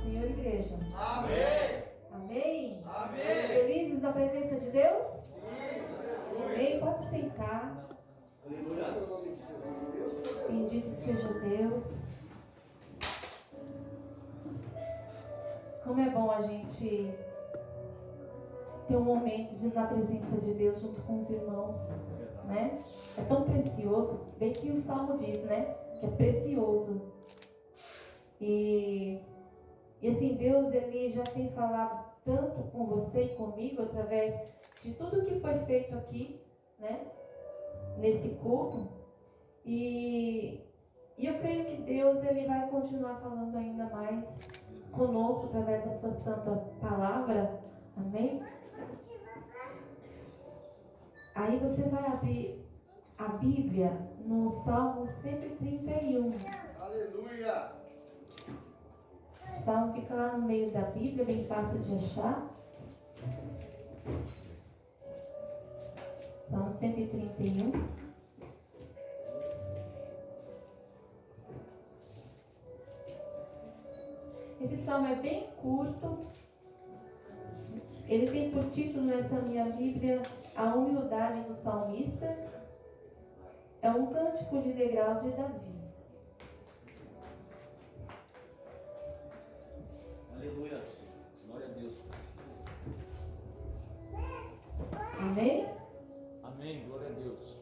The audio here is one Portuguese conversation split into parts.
Senhor, igreja? Amém. Amém? Amém. Felizes na presença de Deus? Amém? Pode sentar. Bendito seja Deus. Como é bom a gente ter um momento na presença de Deus junto com os irmãos, né? É tão precioso, bem que o Salmo diz, né? Que é precioso. E assim, Deus, Ele já tem falado tanto com você e comigo através de tudo que foi feito aqui, né? Nesse culto. E eu creio que Deus, Ele vai continuar falando ainda mais conosco através da sua santa palavra. Amém? Aí você vai abrir a Bíblia no Salmo 131. Aleluia. O Salmo fica lá no meio da Bíblia, bem fácil de achar. Salmo 131. Esse salmo é bem curto. Ele tem por título nessa minha Bíblia A Humildade do Salmista. É um cântico de degraus de Davi. Aleluia. Glória a Deus. Amém? Amém. Glória a Deus.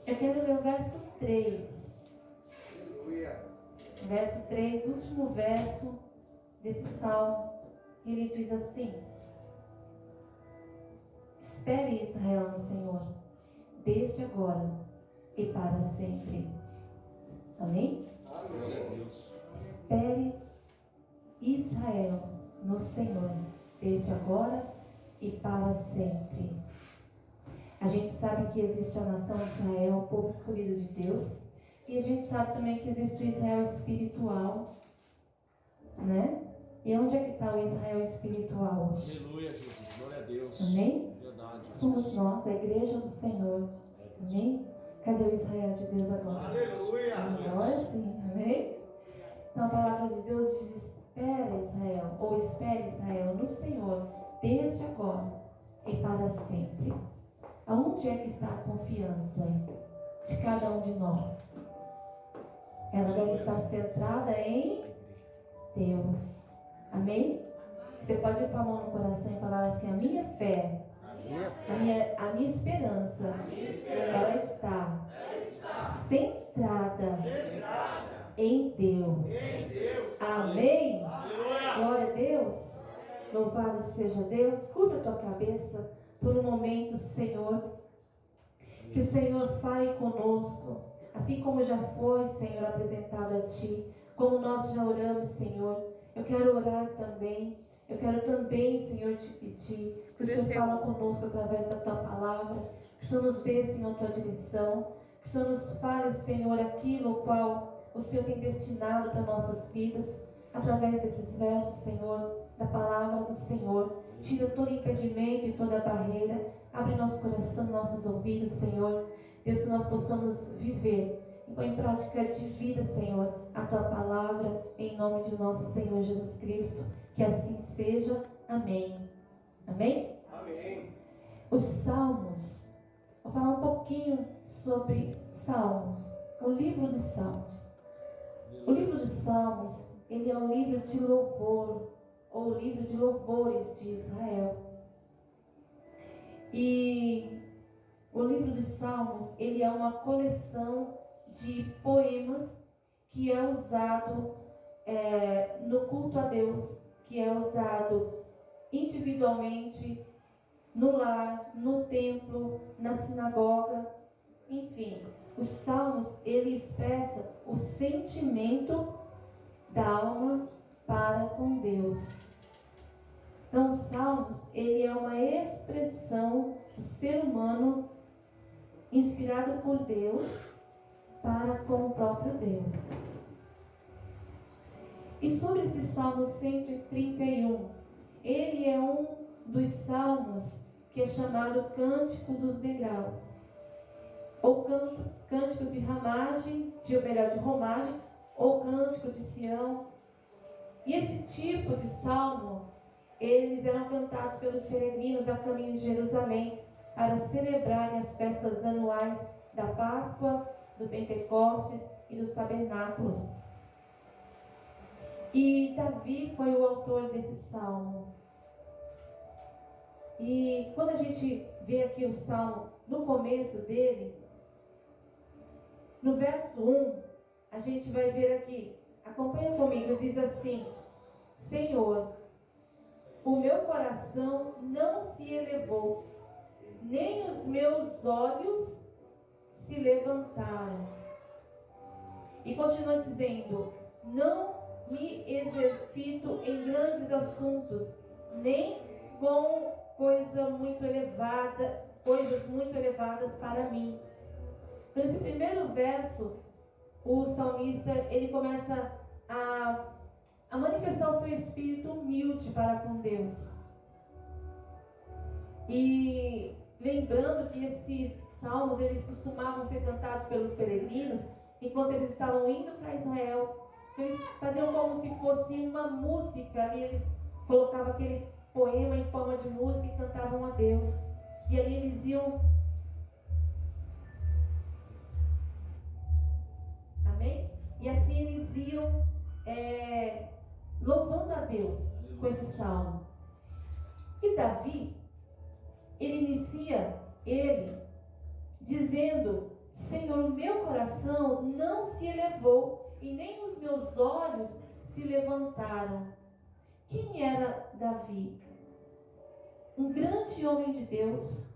Eu quero ler o verso 3. Aleluia. Verso 3, último verso desse salmo. Ele diz assim: espere, Israel, no Senhor, desde agora e para sempre. Amém? Glória a Deus. Espere, Israel, no Senhor, desde agora e para sempre. A gente sabe que existe a nação de Israel, o povo escolhido de Deus. E a gente sabe também que existe o Israel espiritual, né? E onde é que está o Israel espiritual hoje? Aleluia, Jesus. Glória a Deus. Amém? Verdade. Somos nós, a igreja do Senhor. Amém? Cadê o Israel de Deus agora? Aleluia. Agora sim, amém? Então a palavra de Deus diz: espera, Israel, ou espere, Israel, no Senhor, desde agora e para sempre. Aonde é que está a confiança de cada um de nós? Ela deve estar centrada em Deus. Amém? Você pode ir com a mão no coração e falar assim: a minha fé, a minha esperança, ela está centrada em Deus. Amém? Glória a Deus. Louvado seja Deus. Curva a tua cabeça por um momento, Senhor. Que o Senhor fale conosco. Assim como já foi, Senhor, apresentado a Ti, como nós já oramos, Senhor, eu quero orar também. Eu quero também, Senhor, te pedir que o Senhor fala conosco através da Tua palavra, que o Senhor nos dê, Senhor, Tua direção, que o Senhor nos fale, Senhor, aquilo ao qual o Senhor tem destinado para nossas vidas, através desses versos, Senhor, da palavra do Senhor. Tira todo impedimento e toda barreira, abre nosso coração, nossos ouvidos, Senhor. Deus, que nós possamos viver e pôr em prática de vida, Senhor, a Tua palavra, em nome de nosso Senhor Jesus Cristo. Que assim seja. Amém. Amém? Amém. Os Salmos. Vou falar um pouquinho sobre Salmos. O livro dos Salmos. O livro dos Salmos, ele é um livro de louvor, ou livro de louvores de Israel. E o livro dos Salmos, ele é uma coleção de poemas que é usado no culto a Deus, que é usado individualmente, no lar, no templo, na sinagoga, enfim. Os Salmos, ele expressa o sentimento da alma para com Deus. Então, os Salmos, ele é uma expressão do ser humano inspirado por Deus para com o próprio Deus. E sobre esse Salmo 131, ele é um dos salmos que é chamado Cântico dos Degraus, ou Cântico de Ramagem, de romagem, ou Cântico de Sião, E esse tipo de salmo, eles eram cantados pelos peregrinos a caminho de Jerusalém para celebrarem as festas anuais da Páscoa, do Pentecostes e dos Tabernáculos. E Davi foi o autor desse salmo. E quando a gente vê aqui o salmo, no começo dele, no verso 1, a gente vai ver aqui, acompanha comigo, diz assim: Senhor, o meu coração não se elevou, nem os meus olhos se levantaram. E continua dizendo: não me exercito em grandes assuntos, nem com coisas muito elevadas para mim. Então, nesse primeiro verso, o salmista, ele começa a manifestar o seu espírito humilde para com Deus. E lembrando que esses salmos, eles costumavam ser cantados pelos peregrinos enquanto eles estavam indo para Israel. Eles faziam como se fosse uma música ali, eles colocavam aquele poema em forma de música e cantavam a Deus. E ali eles iam... Amém? E assim eles iam louvando a Deus com esse salmo. E Davi, ele inicia dizendo: Senhor, o meu coração não se elevou e nem os meus olhos se levantaram. Quem era Davi? Um grande homem de Deus,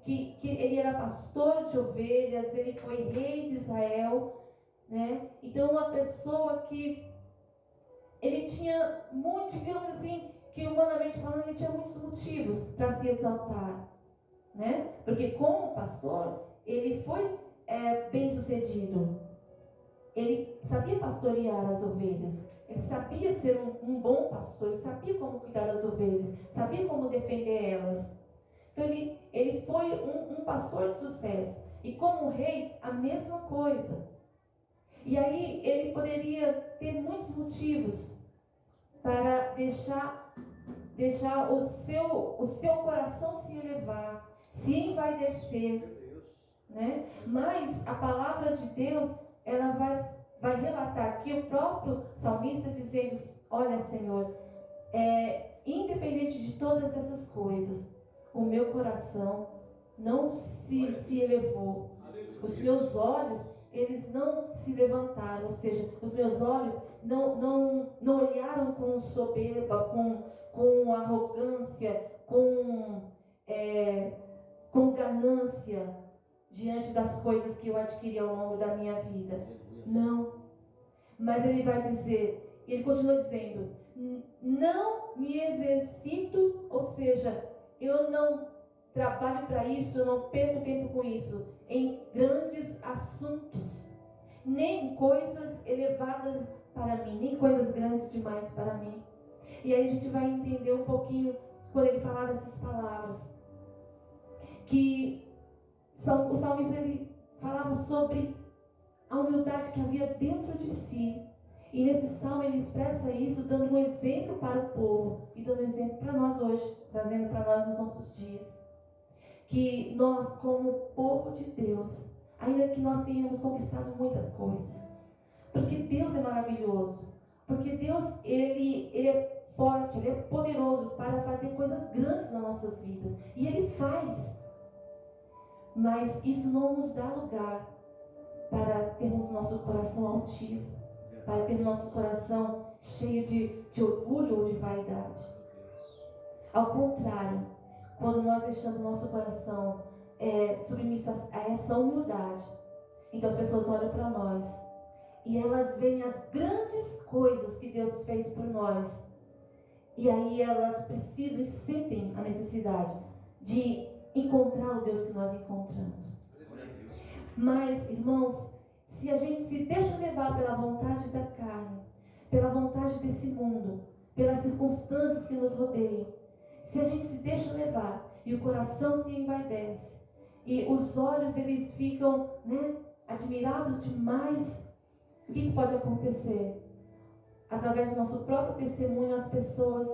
que ele era pastor de ovelhas, ele foi rei de Israel, né? Então, uma pessoa que ele tinha muito, digamos assim, que humanamente falando, ele tinha muitos motivos para se exaltar, né? Porque como pastor, ele foi bem sucedido. Ele sabia pastorear as ovelhas, ele sabia ser um bom pastor, ele sabia como cuidar das ovelhas, sabia como defender elas. Então ele foi um pastor de sucesso. E como rei, a mesma coisa. E aí ele poderia ter muitos motivos para deixar o seu coração se elevar, se envaidecer, né? Mas a palavra de Deus, ela vai relatar aqui o próprio salmista dizendo: olha, Senhor, independente de todas essas coisas, o meu coração não se elevou. Os meus olhos, eles não se levantaram, ou seja, os meus olhos não olharam com soberba, com arrogância, com ganância diante das coisas que eu adquiri ao longo da minha vida. Não. Mas ele vai dizer, ele continua dizendo: não me exercito, ou seja, eu não trabalho para isso, eu não perco tempo com isso, em grandes assuntos, nem coisas elevadas para mim, nem coisas grandes demais para mim. E aí a gente vai entender um pouquinho, quando ele falava essas palavras, que o salmista, ele falava sobre a humildade que havia dentro de si. E nesse salmo ele expressa isso, dando um exemplo para o povo e dando um exemplo para nós hoje, trazendo para nós nos nossos dias. Que nós, como povo de Deus, ainda que nós tenhamos conquistado muitas coisas, porque Deus é maravilhoso, porque Deus, ele é forte, ele é poderoso para fazer coisas grandes nas nossas vidas, e ele faz. Mas isso não nos dá lugar para termos nosso coração altivo, para termos nosso coração cheio de orgulho ou de vaidade. Ao contrário, quando nós deixamos nosso coração submisso a essa humildade, então as pessoas olham para nós e elas veem as grandes coisas que Deus fez por nós, e aí elas precisam e sentem a necessidade de encontrar o Deus que nós encontramos. Mas, irmãos, se a gente se deixa levar pela vontade da carne, pela vontade desse mundo, pelas circunstâncias que nos rodeiam, se a gente se deixa levar e o coração se envaidece e os olhos, eles ficam, admirados demais, o que pode acontecer? através do nosso próprio testemunho, as pessoas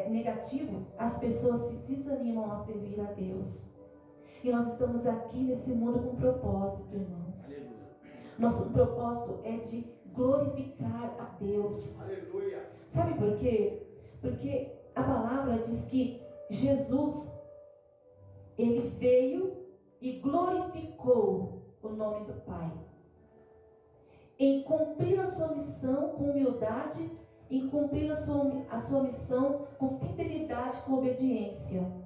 negativo, as pessoas se desanimam a servir a Deus. E nós estamos aqui nesse mundo com um propósito, irmãos. Aleluia. Nosso propósito é de glorificar a Deus. Aleluia. Sabe por quê? Porque a palavra diz que Jesus, ele veio e glorificou o nome do Pai. Em cumprir a sua missão com humildade, em cumprir a sua missão com fidelidade, com obediência.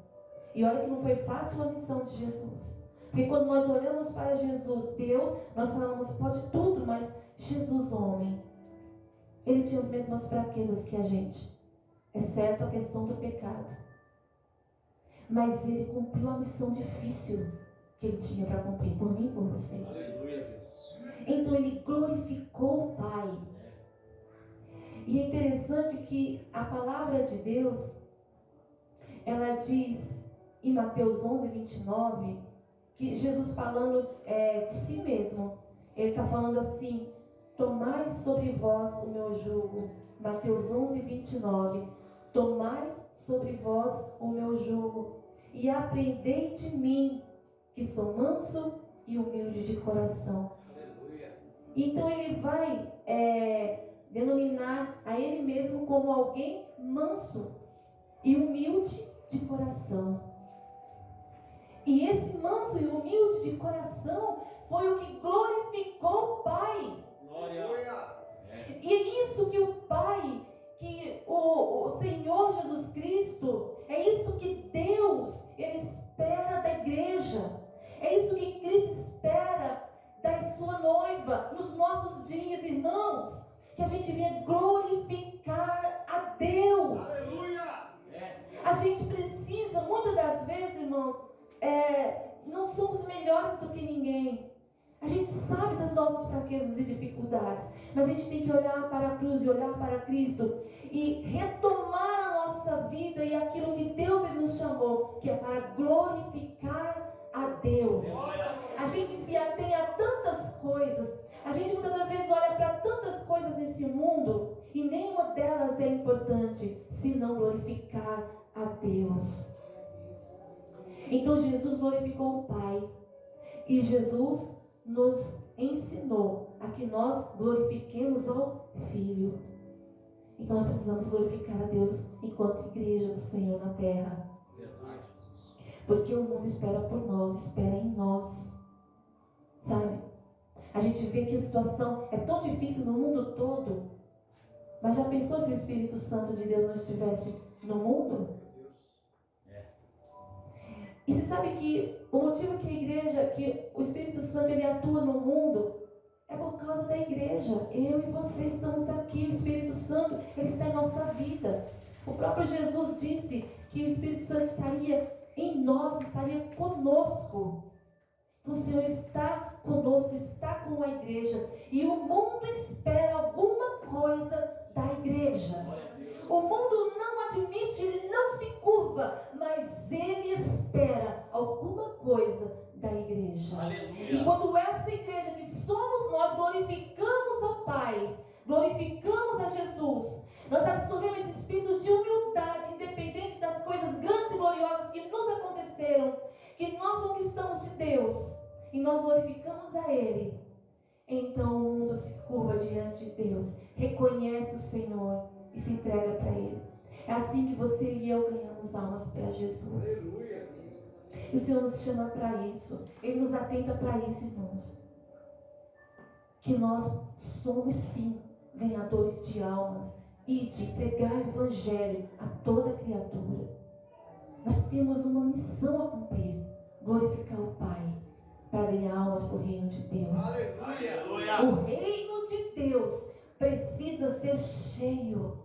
E olha que não foi fácil a missão de Jesus. Porque quando nós olhamos para Jesus, Deus, nós falamos, pode tudo, mas Jesus, homem, ele tinha as mesmas fraquezas que a gente, exceto a questão do pecado. Mas ele cumpriu a missão difícil que ele tinha para cumprir, por mim e por você. Aleluia, Jesus. Então ele glorificou o Pai. E é interessante que a palavra de Deus, ela diz em Mateus 11, 29, que Jesus falando de si mesmo, ele está falando assim, tomai sobre vós o meu jugo. Mateus 11, 29, tomai sobre vós o meu jugo e aprendei de mim, que sou manso e humilde de coração. Aleluia. Então ele vai denominar a ele mesmo como alguém manso e humilde de coração. E esse manso e humilde de coração foi o que glorificou o Pai. Glória. E é isso que o Pai, que o Senhor Jesus Cristo, é isso que Deus, Ele espera da igreja. É isso que Cristo espera da sua noiva nos nossos dias, irmãos. Que a gente venha glorificar a Deus. Aleluia. A gente precisa, muitas das vezes, irmãos, não somos melhores do que ninguém. A gente sabe das nossas fraquezas e dificuldades, mas a gente tem que olhar para a cruz e olhar para Cristo e retomar a nossa vida e aquilo que Deus Ele nos chamou, que é para glorificar a Deus. A gente se atém a tantas coisas, a gente muitas das vezes olha para tantas coisas nesse mundo e nenhuma delas é importante se não glorificar a Deus. Então Jesus glorificou o Pai e Jesus nos ensinou a que nós glorifiquemos ao Filho. Então nós precisamos glorificar a Deus enquanto igreja do Senhor na terra. Verdade, Jesus. Porque o mundo espera por nós, espera em nós. Sabe? A gente vê que a situação é tão difícil no mundo todo. Mas já pensou se o Espírito Santo de Deus não estivesse no mundo? E você sabe que o motivo que a igreja, que o Espírito Santo ele atua no mundo, é por causa da igreja. Eu e você estamos aqui, o Espírito Santo, ele está em nossa vida. O próprio Jesus disse que o Espírito Santo estaria em nós, estaria conosco. Então o Senhor está conosco, está com a igreja. E o mundo espera alguma coisa da igreja. O mundo não admite, ele não se curva, mas ele espera alguma coisa da igreja. Aleluia. E quando essa igreja que somos nós glorificamos ao Pai, glorificamos a Jesus, nós absorvemos esse espírito de humildade, independente das coisas grandes e gloriosas que nos aconteceram, que nós conquistamos de Deus, e nós glorificamos a Ele. Então o mundo se curva diante de Deus, reconhece o Senhor e se entrega para Ele. É assim que você e eu ganhamos almas para Jesus. Aleluia. E o Senhor nos chama para isso. Ele nos atenta para isso, irmãos. Que nós somos sim ganhadores de almas e de pregar o Evangelho a toda criatura. Nós temos uma missão a cumprir: glorificar o Pai para ganhar almas para o reino de Deus. Aleluia. O reino de Deus precisa ser cheio.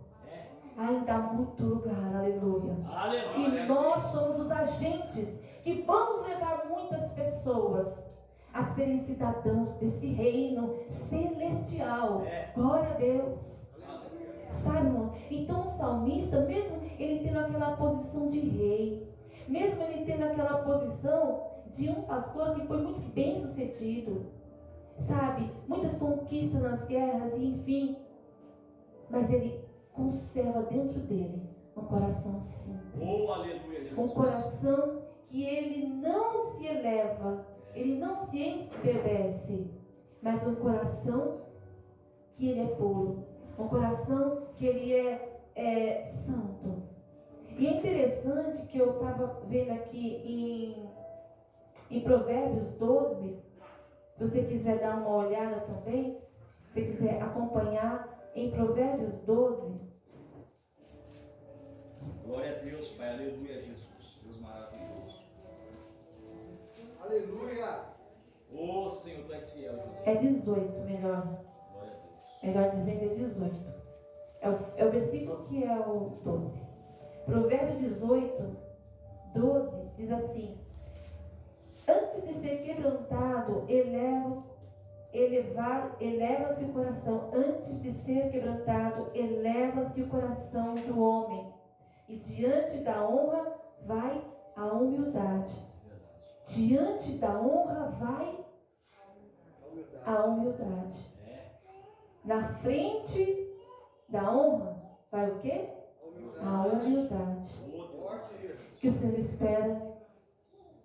Ainda há muito lugar, aleluia. Aleluia. E nós somos os agentes que vamos levar muitas pessoas a serem cidadãos desse reino celestial. Glória a Deus. Sabe, irmãos? Então o salmista, mesmo ele tendo aquela posição de rei, mesmo ele tendo aquela posição de um pastor que foi muito bem sucedido, sabe? Muitas conquistas nas guerras, e enfim. mas Ele conserva dentro dele um coração simples. Oh, aleluia, Jesus. Um coração que ele não se eleva, ele não se ensebebece, mas um coração que ele é puro, um coração que ele é santo. E é interessante que eu estava vendo aqui em Provérbios 12, se você quiser dar uma olhada também, se você quiser acompanhar em Provérbios 12. Glória a Deus, Pai, aleluia, Jesus. Deus maravilhoso. Aleluia. Oh, Senhor, Tu és fiel, Jesus. É 18, melhor. Glória a Deus. Melhor dizendo, é 18. É o versículo que é o 12. Provérbios 18, 12 diz assim: antes de ser quebrantado, eleva-se o coração. Antes de ser quebrantado, eleva-se o coração do homem. E diante da honra vai a humildade. Verdade. Diante da honra vai a humildade. É. Na frente da honra vai o quê? A humildade. Oh, Deus. Forte, Jesus. Que o Senhor espera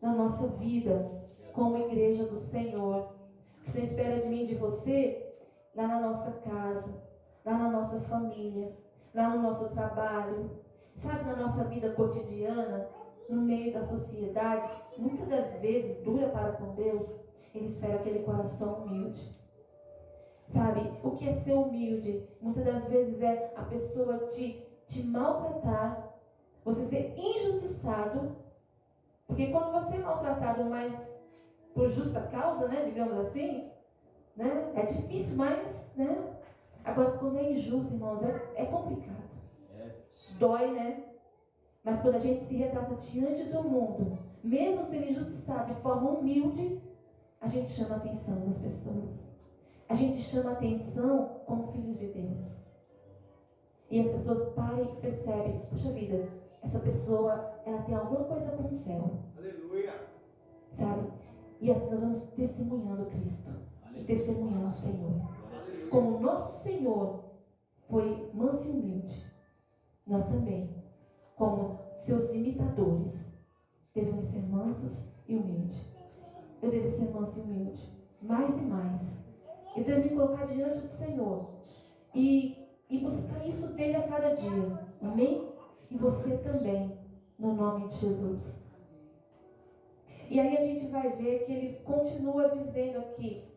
na nossa vida como igreja do Senhor. O que o Senhor espera de mim e de você lá na nossa casa, lá na nossa família, lá no nosso trabalho, sabe, na nossa vida cotidiana, no meio da sociedade. Muitas das vezes, dura para com Deus, Ele espera aquele coração humilde. Sabe, o que é ser humilde? Muitas das vezes é a pessoa te maltratar, você ser injustiçado, porque quando você é maltratado, mas por justa causa, né, digamos assim, né, é difícil, mas, né, agora quando é injusto, irmãos, é complicado, dói, né, mas quando a gente se retrata diante do mundo, mesmo sendo injustiçado de forma humilde, a gente chama a atenção das pessoas, a gente chama a atenção como filhos de Deus. E as pessoas param e percebem, puxa vida, essa pessoa, ela tem alguma coisa com o céu. Aleluia. Sabe? E assim nós vamos testemunhando Cristo. E testemunhando o Senhor. Aleluia. Como o nosso Senhor foi manso e humilde, nós também, como seus imitadores, devemos ser mansos e humildes. Eu devo ser manso e humilde. Mais e mais. Eu devo me colocar diante do Senhor. E buscar isso dele a cada dia. Amém? E você também, no nome de Jesus. E aí a gente vai ver que ele continua dizendo aqui.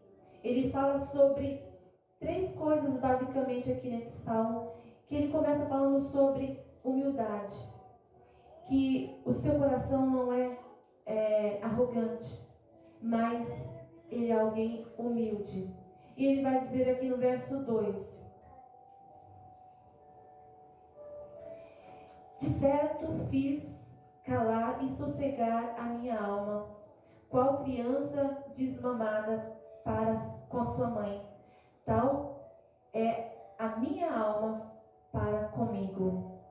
Ele fala sobre 3 coisas basicamente aqui nesse salmo. Que ele começa falando sobre humildade. Que o seu coração não é arrogante, mas ele é alguém humilde. E ele vai dizer aqui no verso 2. De certo fiz calar e sossegar a minha alma, qual criança desmamada com a sua mãe. Tal é a minha alma para comigo.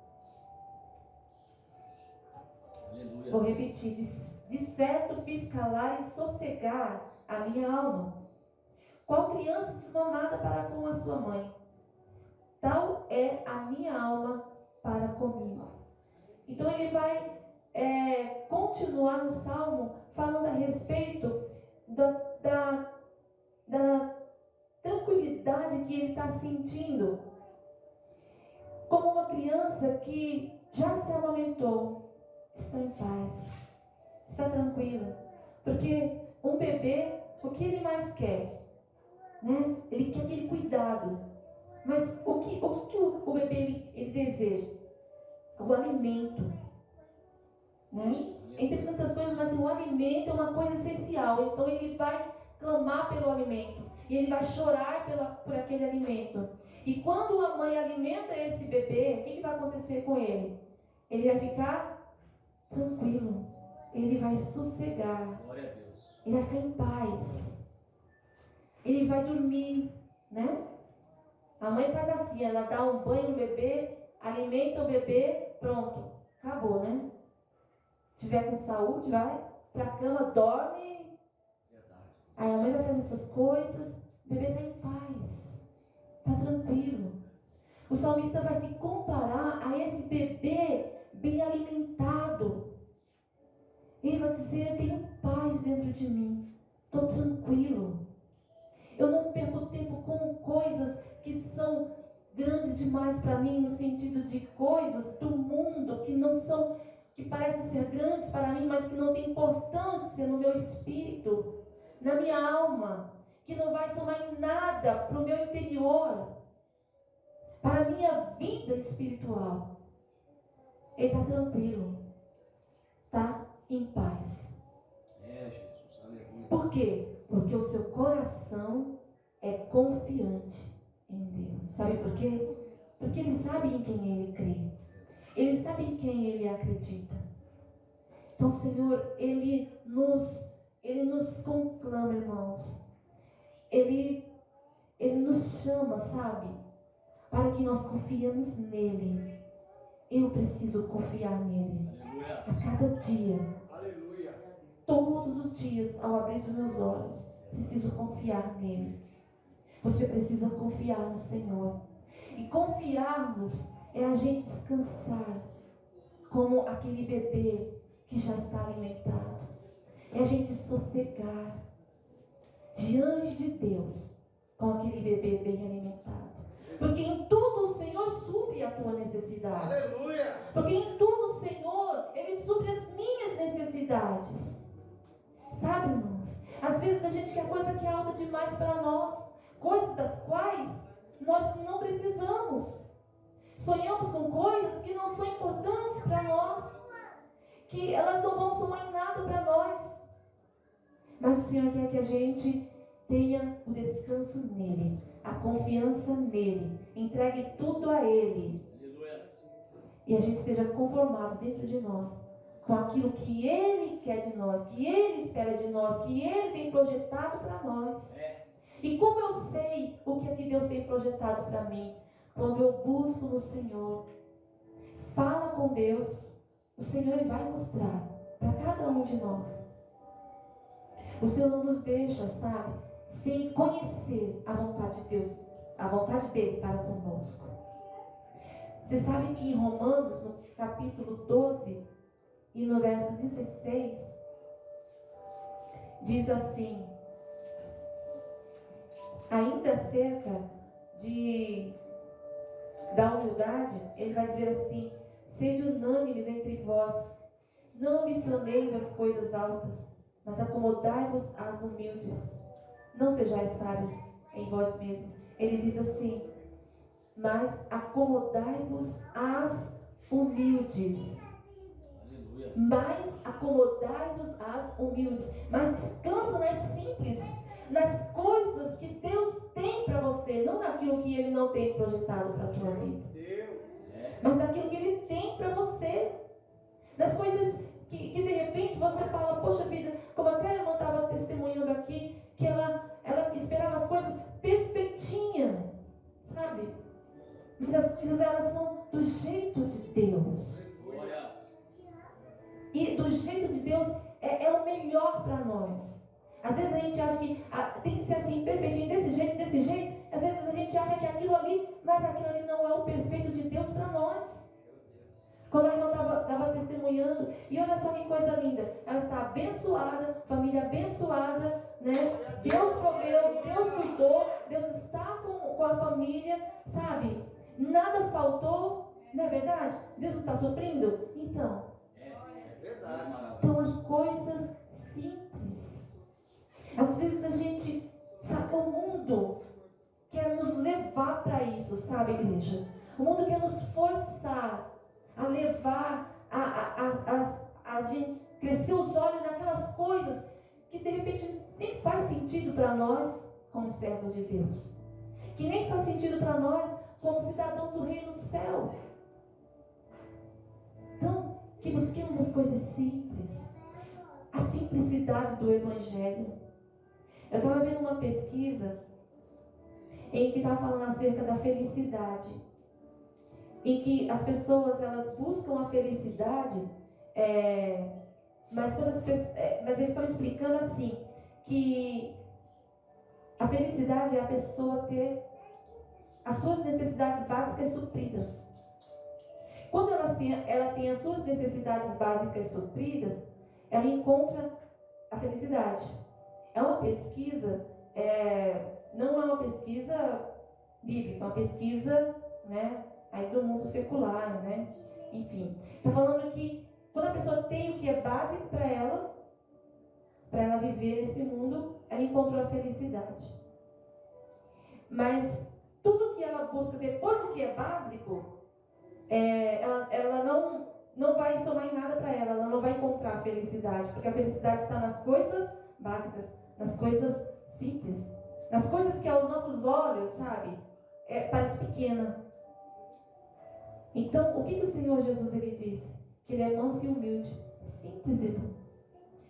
Aleluia. Vou repetir. De certo fiz calar e sossegar a minha alma, qual criança desmamada para com a sua mãe. Tal é a minha alma para comigo. Então ele vai continuar no Salmo falando a respeito da tranquilidade que ele está sentindo. Como uma criança que já se amamentou, está em paz, está tranquila. Porque um bebê, o que ele mais quer? Né? Ele quer aquele cuidado. Mas o que o bebê ele deseja? O alimento, né? Entre tantas coisas, mas o alimento é uma coisa essencial. Então ele vai clamar pelo alimento e ele vai chorar por aquele alimento. E quando a mãe alimenta esse bebê, o que vai acontecer com ele? Ele vai ficar tranquilo, ele vai sossegar, Glória a Deus. ele vai ficar em paz, ele vai dormir, né? A mãe faz assim, ela dá um banho no bebê, alimenta o bebê, pronto, acabou, né? Se tiver com saúde, vai pra cama, dorme. Verdade. Aí a mãe vai fazer suas coisas, o bebê está em paz, está tranquilo. O salmista vai se comparar a esse bebê bem alimentado. Ele vai dizer: eu tenho paz dentro de mim, estou tranquilo. Eu não perco tempo com coisas que são grandes demais para mim, no sentido de coisas do mundo que não são, que parecem ser grandes para mim, mas que não têm importância no meu espírito, na minha alma, que não vai somar em nada para o meu interior, para a minha vida espiritual. Ele está tranquilo, está em paz. Jesus, aleluia. Por quê? Porque o seu coração é confiante em Deus. Sabe por quê? Porque ele sabe em quem ele crê. Ele sabe em quem ele acredita. Então, Senhor, Ele nos conclama, irmãos. Ele nos chama, sabe? Para que nós confiemos nele. Eu preciso confiar nele. Aleluia. A cada dia. Aleluia. Todos os dias, ao abrir os meus olhos, preciso confiar nele. Você precisa confiar no Senhor. E confiarmos é a gente descansar como aquele bebê que já está alimentado. É a gente sossegar diante de Deus com aquele bebê bem alimentado. Porque em tudo o Senhor supre a tua necessidade. Aleluia. Porque em tudo o Senhor, Ele supre as minhas necessidades. Sabe, irmãos? Às vezes a gente quer coisa que é alta demais para nós. Coisas das quais nós não precisamos. Sonhamos com coisas que não são importantes para nós. Que elas não vão somar em nada para nós. Mas o Senhor quer que a gente tenha o descanso nele. A confiança nele. Entregue tudo a Ele. Aleluia. E a gente seja conformado dentro de nós com aquilo que Ele quer de nós, que Ele espera de nós, que Ele tem projetado para nós. E como eu sei o que é que Deus tem projetado para mim? Quando eu busco no Senhor, fala com Deus, o Senhor Ele vai mostrar para cada um de nós. O Senhor não nos deixa, sabe, sem conhecer a vontade de Deus, a vontade dele para conosco. Você sabe que em Romanos, no capítulo 12 e no verso 16, diz assim: ainda acerca da humildade, ele vai dizer assim: sede unânimes entre vós, não ambicioneis as coisas altas, mas acomodai-vos às humildes. Não sejais sábios em vós mesmos. Ele diz assim: mas acomodai-vos às humildes. Aleluia. Mas acomodai-vos às humildes. Mas descansa nas simples, nas coisas que Deus tem para você, não naquilo que Ele não tem projetado para a tua vida, mas naquilo que Ele tem para você, nas coisas que de repente você fala: poxa vida, como até a irmã estava testemunhando aqui, que ela esperava as coisas perfeitinha, sabe? Mas as coisas, elas são do jeito de Deus. E do jeito de Deus é o melhor para nós. Às vezes a gente acha que tem que ser assim, perfeitinho, desse jeito. Às vezes a gente acha que aquilo ali, mas aquilo ali não é o perfeito de Deus para nós. Como a irmã estava testemunhando. E olha só que coisa linda. Ela está abençoada, família abençoada, né? Deus proveu, Deus cuidou, Deus está com a família, sabe? Nada faltou, não é verdade? Deus não está suprindo? Então, então as coisas simples. Às vezes a gente, sabe, o mundo quer nos levar para isso, sabe, igreja? O mundo quer nos forçar a levar a gente crescer os olhos naquelas coisas que de repente nem faz sentido para nós como servos de Deus, que nem faz sentido para nós como cidadãos do reino do céu. Então, que busquemos as coisas simples, a simplicidade do Evangelho. Eu estava vendo uma pesquisa em que estava falando acerca da felicidade, em que as pessoas, elas buscam a felicidade, mas eles estão explicando assim, que a felicidade é a pessoa ter as suas necessidades básicas supridas. Quando ela tem as suas necessidades básicas supridas, ela encontra a felicidade. É uma pesquisa, não é uma pesquisa bíblica, é uma pesquisa, né, aí do mundo secular, né? Enfim, está falando que quando a pessoa tem o que é básico para ela viver nesse mundo, ela encontrou a felicidade. Mas tudo que ela busca depois do que é básico, ela não vai somar em nada para ela não vai encontrar a felicidade, porque a felicidade está nas coisas básicas, nas coisas simples, nas coisas que aos nossos olhos, sabe, parece pequena. Então, o que o Senhor Jesus ele disse? Que ele é manso e humilde, simples, irmão.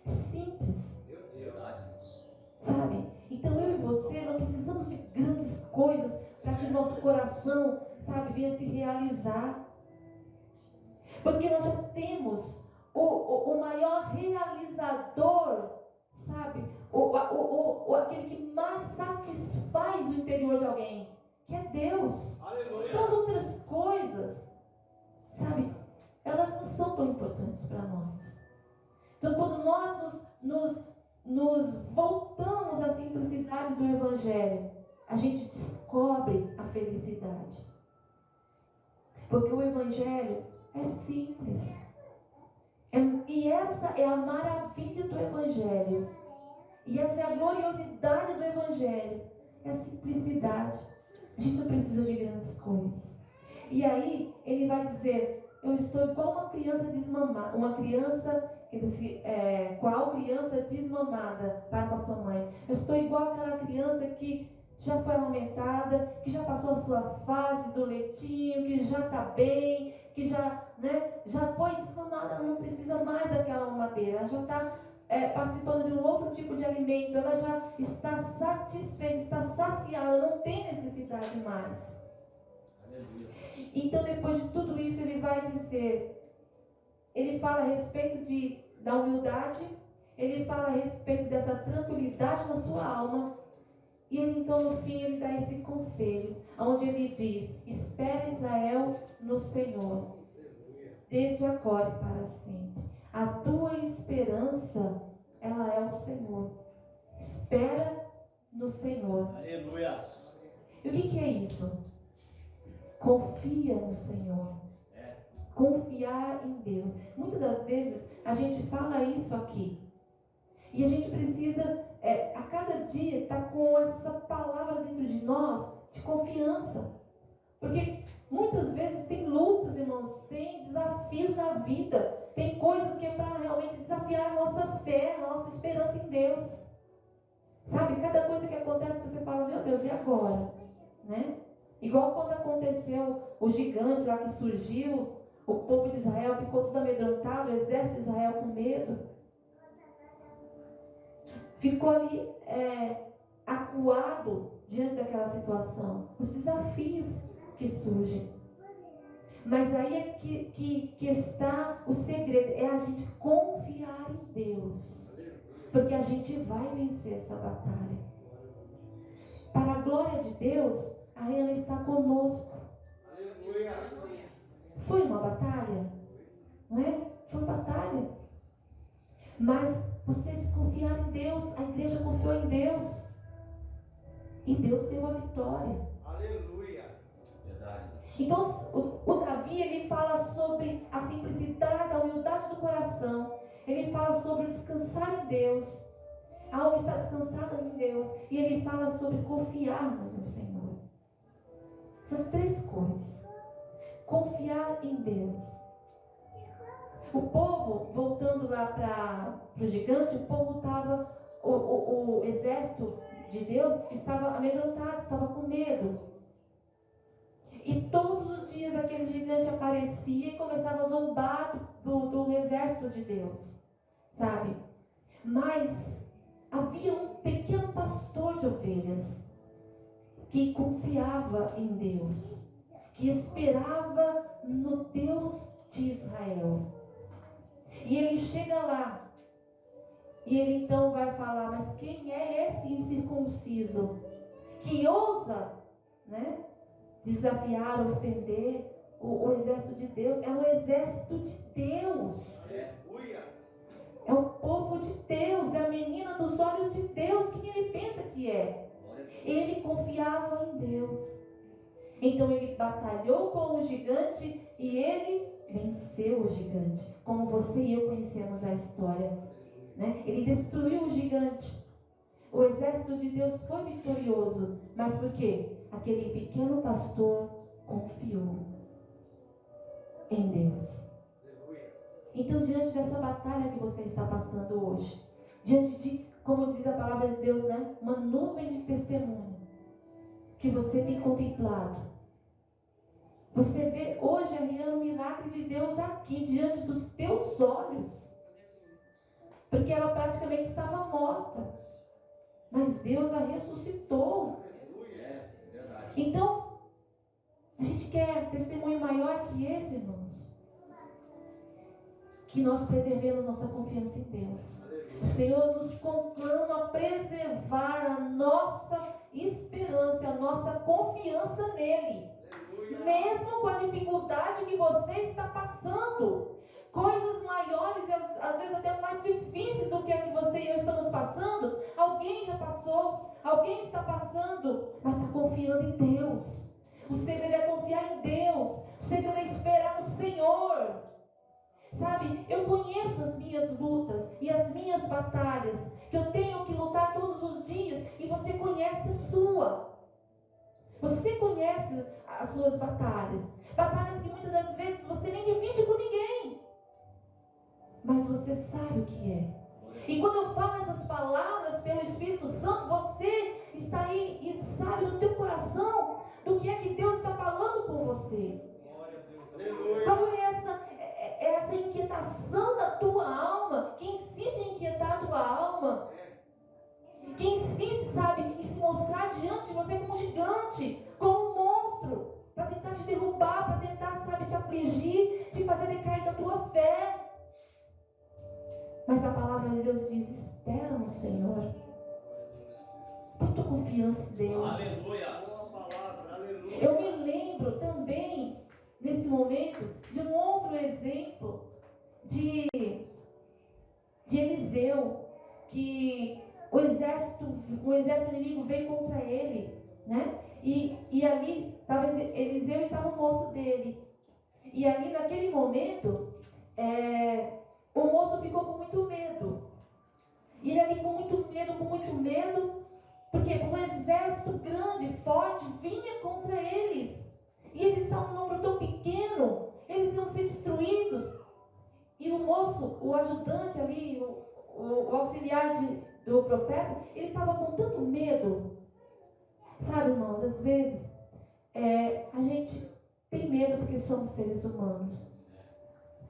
Simples. Sabe? Então eu e você não precisamos de grandes coisas para que nosso coração, sabe, venha se realizar. Porque nós já temos o maior realizador, sabe? Aquele que mais satisfaz o interior de alguém, que é Deus. Aleluia. Então as outras coisas, sabe, elas não são tão importantes para nós. Então quando nós nos voltamos à simplicidade do Evangelho, a gente descobre a felicidade. Porque o Evangelho é simples. E essa é a maravilha do Evangelho. E essa é a gloriosidade do Evangelho. É a simplicidade. A gente não precisa de grandes coisas. E aí, ele vai dizer, eu estou igual uma criança desmamada. Uma criança, qual criança desmamada para com a sua mãe. Eu estou igual aquela criança que já foi amamentada, que já passou a sua fase do leitinho, que já está bem, que já foi desmamada, ela não precisa mais daquela mamadeira, ela já está participando de um outro tipo de alimento, ela já está satisfeita, está saciada, não tem necessidade mais. Aleluia. Então, depois de tudo isso, ele vai dizer, ele fala a respeito da humildade, ele fala a respeito dessa tranquilidade na sua alma. E ele, então, no fim, ele dá esse conselho, onde ele diz, espera Israel no Senhor, desde agora e para sempre. A tua esperança, ela é o Senhor. Espera no Senhor. Aleluia. E o que é isso? Confia no Senhor. Confiar em Deus. Muitas das vezes, a gente fala isso aqui. E a gente precisa, a cada dia, estar com essa palavra dentro de nós, de confiança. Porque muitas vezes tem lutas, irmãos, tem desafios na vida, tem coisas que é para realmente desafiar a nossa fé, a nossa esperança em Deus. Sabe, cada coisa que acontece, você fala, meu Deus, e agora? Né? Igual quando aconteceu o gigante lá que surgiu, o povo de Israel ficou tudo amedrontado, o exército de Israel com medo. Ficou ali acuado diante daquela situação. Os desafios que surgem. Mas aí é que está o segredo. É a gente confiar em Deus. Porque a gente vai vencer essa batalha. Para a glória de Deus, a Ana está conosco. Foi uma batalha? Não é? Foi uma batalha. Mas vocês confiaram em Deus, a igreja confiou em Deus. E Deus deu a vitória. Aleluia. Verdade. Então, o Davi, ele fala sobre a simplicidade, a humildade do coração. Ele fala sobre descansar em Deus. A alma está descansada em Deus. E ele fala sobre confiarmos no Senhor. Essas três coisas. Confiar em Deus. O povo, voltando lá para o gigante, o povo estava, o exército de Deus estava amedrontado, estava com medo. E todos os dias aquele gigante aparecia e começava a zombar do exército de Deus, sabe? Mas havia um pequeno pastor de ovelhas que confiava em Deus, que esperava no Deus de Israel. E ele chega lá, e ele então vai falar, mas quem é esse incircunciso que ousa, né, desafiar, ofender o exército de Deus. É o exército de Deus. É o povo de Deus, é a menina dos olhos de Deus. Quem ele pensa que é? Ele confiava em Deus. Então ele batalhou com o gigante e ele venceu o gigante. Como você e eu conhecemos a história, né? Ele destruiu o gigante. O exército de Deus foi vitorioso. Mas por quê? Aquele pequeno pastor confiou em Deus. Então, diante dessa batalha que você está passando hoje, diante de, como diz a palavra de Deus, né? Uma nuvem de testemunho que você tem contemplado. Você vê hoje, Ariana, o milagre de Deus aqui, diante dos teus olhos. Porque ela praticamente estava morta. Mas Deus a ressuscitou. Então, a gente quer testemunho maior que esse, irmãos. Que nós preservemos nossa confiança em Deus. O Senhor nos conclama a preservar a nossa esperança, a nossa confiança nele. Mesmo com a dificuldade que você está passando. Coisas maiores e às vezes até mais difíceis do que a que você e eu estamos passando. Alguém já passou, alguém está passando, mas está confiando em Deus. O segredo é confiar em Deus. O segredo é esperar no Senhor. Sabe, eu conheço as minhas lutas e as minhas batalhas, que eu tenho que lutar todos os dias, e você conhece a sua. Você conhece as suas batalhas. Batalhas que muitas das vezes você nem divide com ninguém. Mas você sabe o que é. E quando eu falo essas palavras pelo Espírito Santo, você está aí e sabe no teu coração do que é que Deus está falando com você. Qual é essa inquietação da tua alma, que insiste em inquietar a tua alma, que insiste, sabe, em se mostrar diante de você como um gigante, como um monstro, para tentar te derrubar, para tentar, sabe, te afligir, te fazer decair da tua fé. Mas a palavra de Deus diz: espera no Senhor. Põe tua confiança em Deus. Aleluia. Eu me lembro também, nesse momento, de um outro exemplo de Eliseu, que o exército inimigo veio contra ele, né? E ali estava Eliseu e estava o moço dele. E ali naquele momento, o moço ficou com muito medo. E ele ali com muito medo, porque um exército grande, forte, vinha contra eles. E eles estavam num número tão pequeno, eles iam ser destruídos. E o moço, o ajudante ali, o auxiliar do profeta, ele estava com tanto medo. Sabe, irmãos, às vezes a gente tem medo porque somos seres humanos.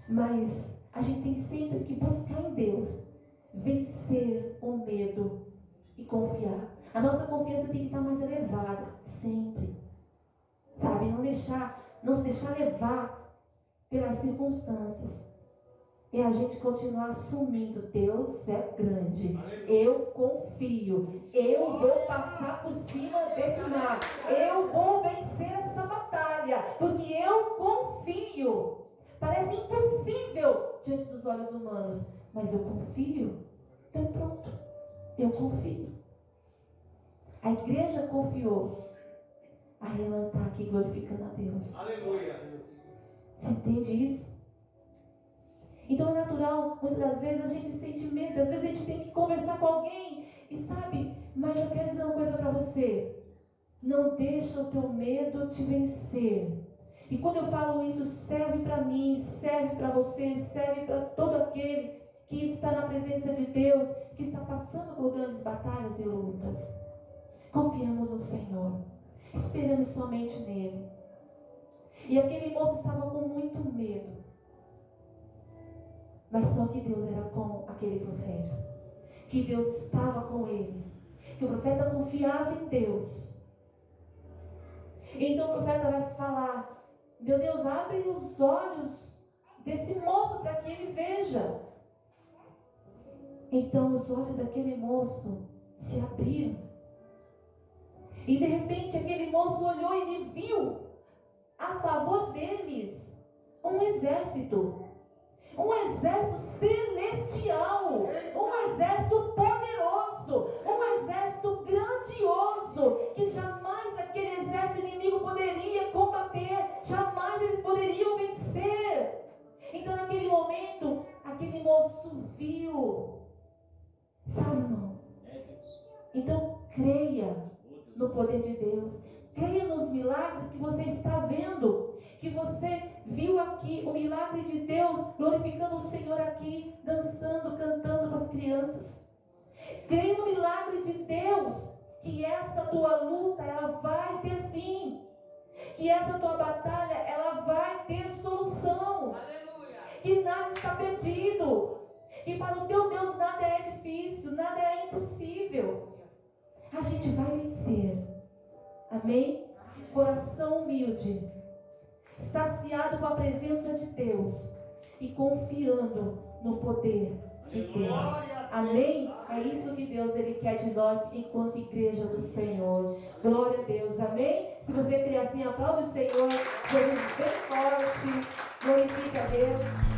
Mas a gente tem sempre que buscar em Deus, vencer o medo e confiar. A nossa confiança tem que estar mais elevada, sempre. Sabe, não se deixar levar pelas circunstâncias. É a gente continuar assumindo: Deus é grande, eu confio, eu vou passar por cima desse mar, eu vou vencer essa batalha, porque eu confio. Parece impossível diante dos olhos humanos, mas eu confio. Então pronto, eu confio. A igreja confiou. A Renan está aqui glorificando a Deus. Aleluia. Você entende isso? Então é natural, muitas das vezes a gente sente medo, às vezes a gente tem que conversar com alguém, e sabe, mas eu quero dizer uma coisa para você: não deixa o teu medo te vencer. E quando eu falo isso, serve para mim, serve para você, serve para todo aquele que está na presença de Deus, que está passando por grandes batalhas e lutas. Confiamos no Senhor, esperamos somente nele. E aquele moço estava com muito medo. Mas só que Deus era com aquele profeta, que Deus estava com eles, que o profeta confiava em Deus. Então o profeta vai falar: meu Deus, abre os olhos desse moço para que ele veja. Então os olhos daquele moço se abriram. E de repente aquele moço olhou e ele viu a favor deles um exército celestial, um exército poderoso, um exército grandioso, que jamais aquele exército inimigo poderia combater, jamais eles poderiam vencer. Então naquele momento, aquele moço viu, sabe, irmão? Então creia no poder de Deus, creia nos milagres que você está vendo, que você viu aqui, o milagre de Deus, glorificando o Senhor aqui, dançando, cantando com as crianças. Creia no milagre de Deus, que essa tua luta, ela vai ter fim, que essa tua batalha, ela vai ter solução. Aleluia. Que nada está perdido, que para o teu Deus nada é difícil, nada é impossível. A gente vai vencer. Amém? Coração humilde, saciado com a presença de Deus e confiando no poder de Deus. Amém? É isso que Deus ele quer de nós enquanto igreja do Senhor. Glória a Deus. Amém? Se você crê assim, aplaude o Senhor. Jesus bem forte. Glorifica a Deus.